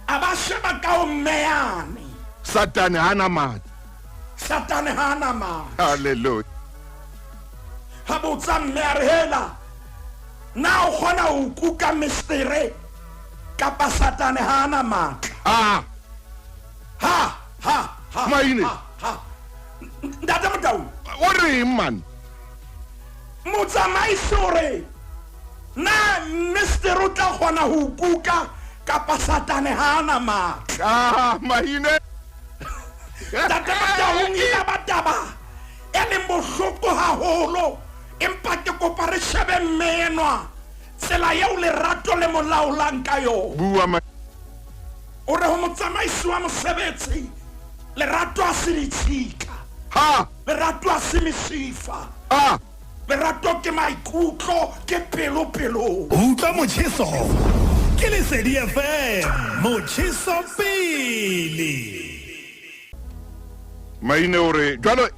a ba sheba ka o mmeyane satane hana matla hallelujah ha botsa mme a re hela na o kgona ho kuka mestere kapa satane ha ana matla ha Maine. ntate Motaung O reng man? motsamaisi hore na Mr. o tla kgona ho kuka kapa satane ha ana matla Maine. ntate Motaung ila bataba e leng bohloko haholo empa ke kopa re shebe menwa tsela eo lerato le molaolang ka yona. Bua ma. O re ho motsamaisi wa mosebetsi lerato a se ditshika, Ha. lerato a se mesifa, Ah. lerato ke maikutlo ke pelo. Utlwa Motjheso ke Lesedi FM Motjheso pele. Maine o re jwale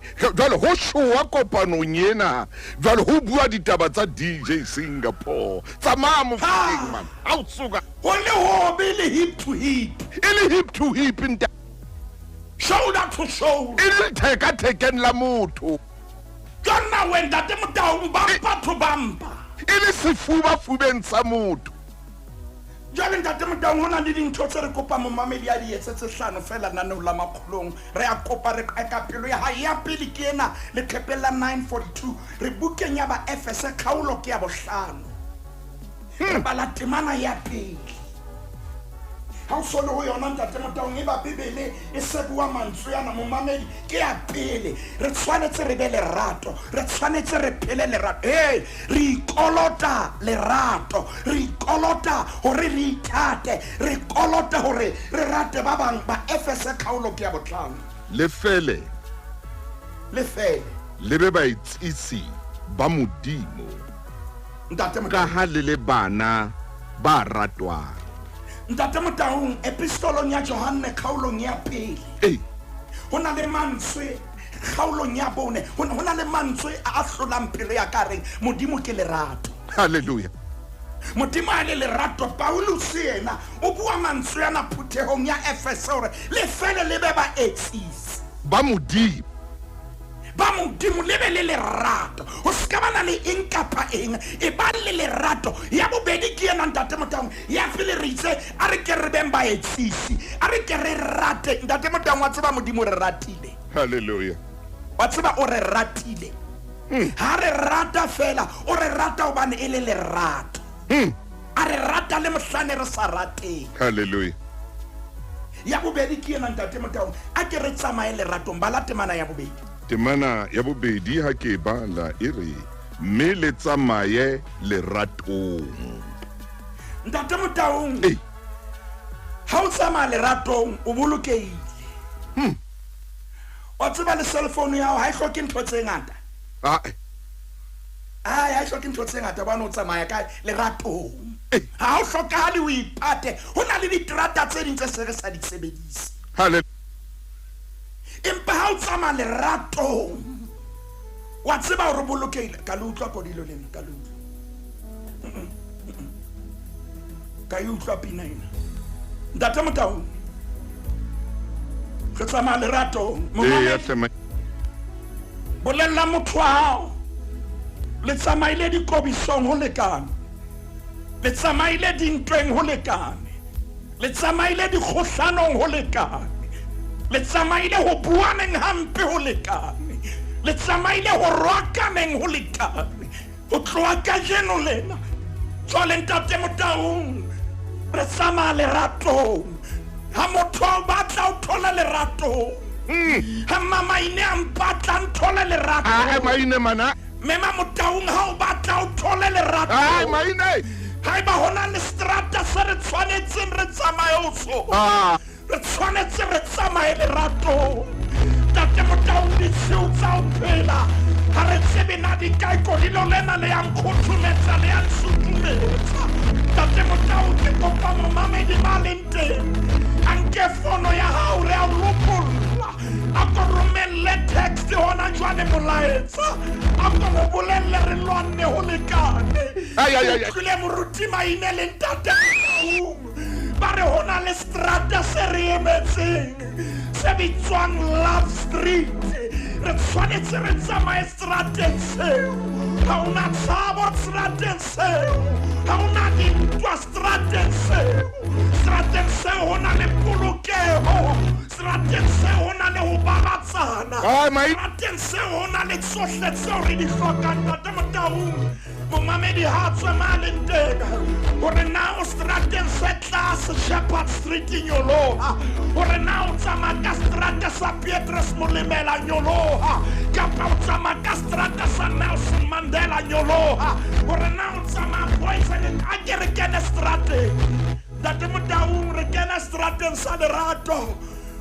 ho showa kopanong ena jwale ho bua ditaba tsa DJ Singapore tsamaya mofuteng man a o tsoka Ho le hobe le hip to hip, e le hip to hip nta shoulder to shoulder. e le thekeng la motho Jonna when ntate Motaung bumper to bumper. e le sefubafubeng sa motho. Jwale ntate Motaung hona le dintho tse re kopa momamedi a di etse tse hlano fela naneo la makgolong re a kopa re ka pelo ya hae ya pele ke ena le tlhepela 942 re bukeng ya ba FS kgaolo ke ya bohlano re bala temana ya pele ha o solo ho yona ntate Motaung e ba bibele e se bua mantswe yana momamedi ke ya pele re tshwanetse re be lerato re tshwanetse re phele lerato re ikolota lerato re ikolota hore re ithate re ikolota hore re rate ba bang ba FS kgaolo ke ya botlhano Le fele le be ba itsisi ba modimo ntate ka Motaung ha le bana ba ratwang. ntate Motaung epistolong ya Johane kgaolong ya pele Ei hona le mantswe kgaolong ya bone hona le mantswe a hlolang pelo ya ka reng modimo ke lerato hallelujah. modimo a le lerato Paulus yena o bua mantswe yana phuthehong ya Efese hore le fele le be ba etsisi Ba modimo ba modimo le be le lerato ho ska bana le eng kapa eng e ba le lerato ya bobedi ke yena ntate Motaung ya pele re itse a re ke re beng ba etsisi a re ke re rate ntate Motaung wa tseba modimo re ratile hallelujah. wa tseba o re ratile ha re rata fela o re rata hobane e le lerato a re rata le mohlane re sa rateng Hallelujah. ya bobedi ke yena ntate Motaung a ke re tsamaye leratong ba la temana ya bobedi Temana ya bobedi ha ke bala e re mme le tsamaye leratong. ntate Motaung Ei ha o tsamaya leratong o bolokehile wa tseba le cellphone ya hao ha e hloke ntho tse ngata ah ha e hloke ntho tse ngata bana o tsamaya ka leratong ha o hlokahale o ipate ho na le diterata tse ding tse se re sa di sebedise hallelujah. empa ha o tsamaya leratong wa tseba hore o bolokehile ka le utlwa kodilo lena ka le utlwa ka e utlwa pina ena ntate Motaung re tsamaya leratong Ya tsama bolella motho wa hao le tsamaile dikobisong ho lekane le tsamaile dintweng ho lekane le tsamaile dikgohlanong ho lekane le tsamaile ho buaneng hampe ho lekane le tsamaile ho rwakaneng ho lekane ho tloha kajeno lena jwale ntate Motaung re tsamaya leratong ha motho o batla o thola leratong ha mama ine a mpatla nthola lerato ah Maine mana mema Motaung ha o batla o thole lerato ah Maine ha eba hona le strata se re tshwanetseng re tsamaye ho sona ah re tshwanetse re tsamaye lerato ntate Motaung di tsa o phela ha re tsebe na di kae kodilo lena le yang khuthumetsa le yang sutumetsa ntate Motaung ke kopa momamedi ba leng teng anke fono ya hao re a lopolla a ko romelle text hona jwale molaetsa a ko mo bolelle re lwanne ho lekane Ai. kule moruti maine le ntate Motaung ba re hona le strata se re emetseng se bitswang Love Street re tshwanetse re tsamaye strateng seo ha o na tshabo strateng seo ha o na dintwa strateng seo Ai, mai. Rateng seo ho na le tsohle tseo re di hlokang ntate Motaung. Momamedi ha tswe maleng teng hore na o strateng se tlase Shepherd Street nyoloha, hore na o tsamaya ka strata sa Petrus Molemela nyoloha, kapa o tsamaya ka strata sa Nelson Mandela nyoloha, hore na o tsamaya Poison a ke re kene strateng ntate Motaung, re kene strateng sa lerato,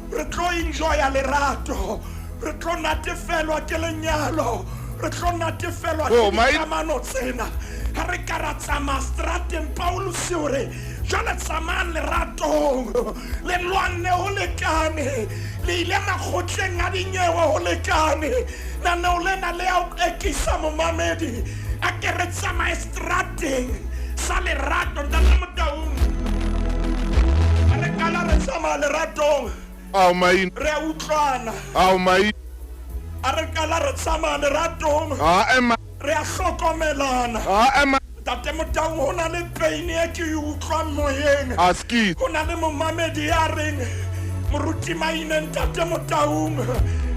re tlo enjoya lerato, re tlo natefelwa ke lenyalo, re tlo natefelwa ke dikamano tsena ha re ka ra tsamaya strateng. Paulus hore jwale tsamayang leratong, le lwanne ho lekane, le ile makgotleng a dinyewe ho lekane, naneo lena le a o ekisa momamedi, a ke re tsamaye strateng sa lerato ntate Motaung, a re kala re tsamaya leratong, Au mai. re a utlwana, Au mai. a re kala re tsamaya leratong, Emma. re a hlokomelana. Emma. Ntate Motaung, ho na le pain e ke e utlwang moyeng, Aski. ho na le momamedi ya reng moruti maine ntate Motaung,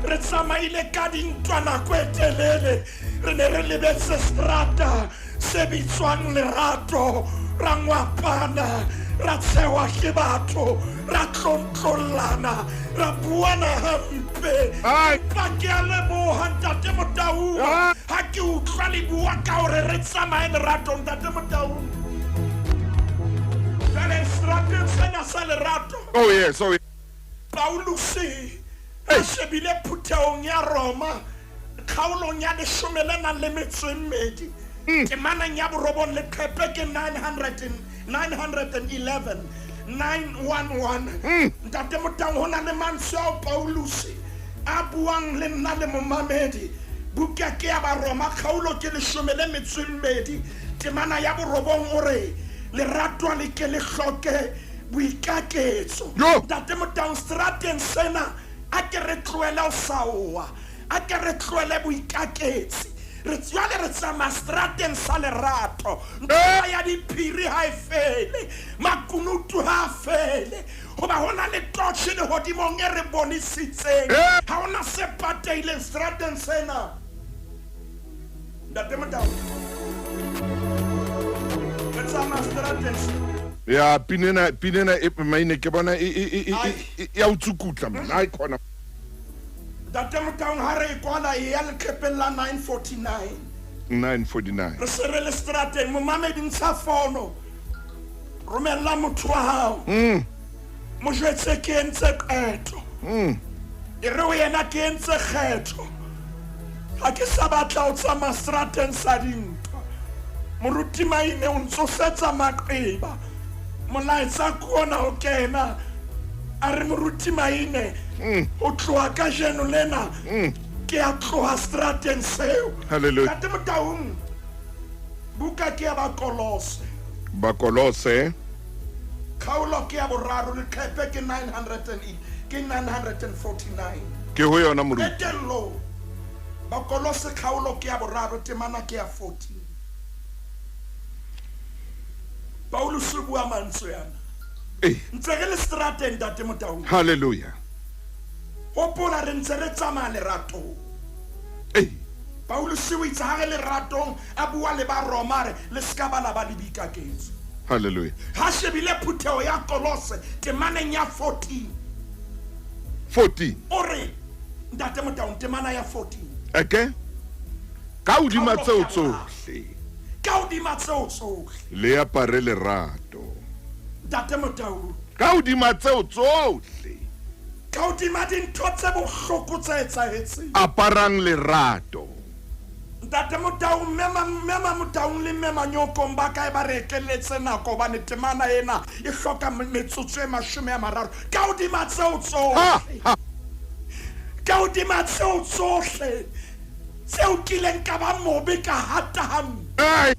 re tsamaile ka dintwa nako e telele, re ne re lebetse strata se bitswang lerato, ra ngwapana, ra tsewa ke batho, ra tlontlollana, ra buana hampe. Ai. Empa ke a leboha ntate Motaung ha ke utlwa le bua ka hore re tsamaye lerato ntate Motaung. Jwale strateng sena sa lerato, Oh yes, oh yes. Paulus a shebile phutheong ya Roma kgaolong ya 12 temaneng ya borobong leqhepe ke 911 ntate Motaung, ho na le mantswe ao Paulus a buang le nna le momamedi, buka ke ya Baroma kgaolo ke 12 temana ya borobong o re lerato le ke le hloke boikaketso. Ntate Motaung, strateng sena a ke re tlohele o saoa, a ke re tlohele boikaketsi, re tswale re tsamaya strateng sa lerato, ntwa ya diphiri ha e fele, makunutu ha a fele, hoba ho na le torche lehodimong e re bonisitseng, ha ho na se pateileng strateng sena ntate Motaung, re tsamaya strateng sena. Ya pinena e maine ke bona ya utsukutla man. Ai khona. Ntate Motaung, ha re kwala e ya leqhepeng la 949 949. re se re le strateng, momamedi ntsha fono, romella motho wa hao, mo jwetse ke entse qeto, e re ho yena ke entse kgetho, ha ke sa batla ho tsamaya strateng sa dintwa. Moruti maine o ntsosetsa maqeba, molaetsa ke ona ho kena, a re moruti maine o tloha ka jeno lena ke a tloha strateng seo. Hallelujah. Ntate Motaung, buka ke ya Bakolose kgaolo ke ya boraro, leqhepe ke 949 ke ho yona moruti. etello. Bakolose kgaolo ke ya boraro, temana ke ya 14. Paulus o bua mantswe yana ntse re le strateng ntate Motaung, Hallelujah. hopola re ntse re tsamaya leratong. Paulus o itse ha re leratong a bua le ba Roma re le ska bana ba le boikaketso. Hallelujah. Ha shebile phutheo ya Kolose temaneng ya 14 o re ntate Motaung, temana ya 14 Okay. Ka hodima tseo tsohle ka hodima tseo tsohle le apare lerato. ntate Motaung, Ka hodima tseo tsohle ka hodima dintho tse bohloko tse etsahetseng aparang lerato. ntate Motaung, mema Motaung le mema Nyoko ba kae ba re ekeletse nako bane temana ena e hloka metsotso e 30 ka hodima tseo tsohle, ka hodima tseo tsohle tseo kileng ka ba mobe ka hata hampe,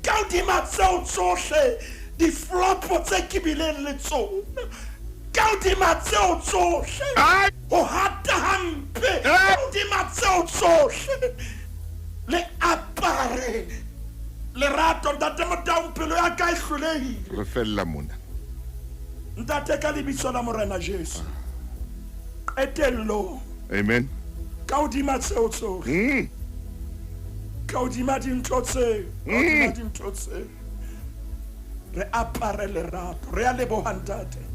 ka hodima tseo tsohle di-flopo tse ke bileng le tsona, ka hodima tseo tsohle ho hata hampe, ka hodima tseo tsohle le apare lerato. Ntate Motaung, pelo ya ka e hlolehile Re fella mona. ntate, ka lebitso la Morena Jesu, etello Amen. ka hodima tseo tsohle ka hodima dintho tseo ka hodima dintho tseo re apare lerato re a leboha ntate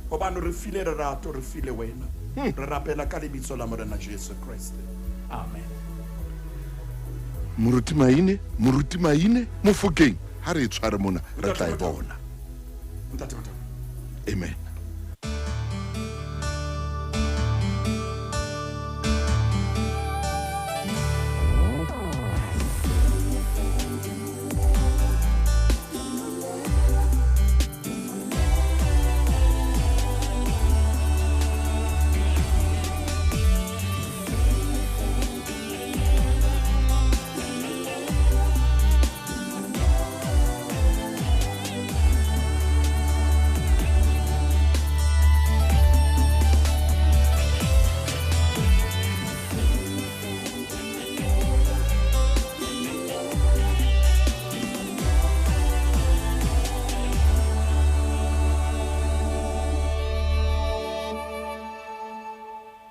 hobane re file lerato re file wena re rapela ka lebitso la morena Jesu Kriste amen. moruti maine Mofokeng ha re tshware mona re tla e bona. Ntate. Amen.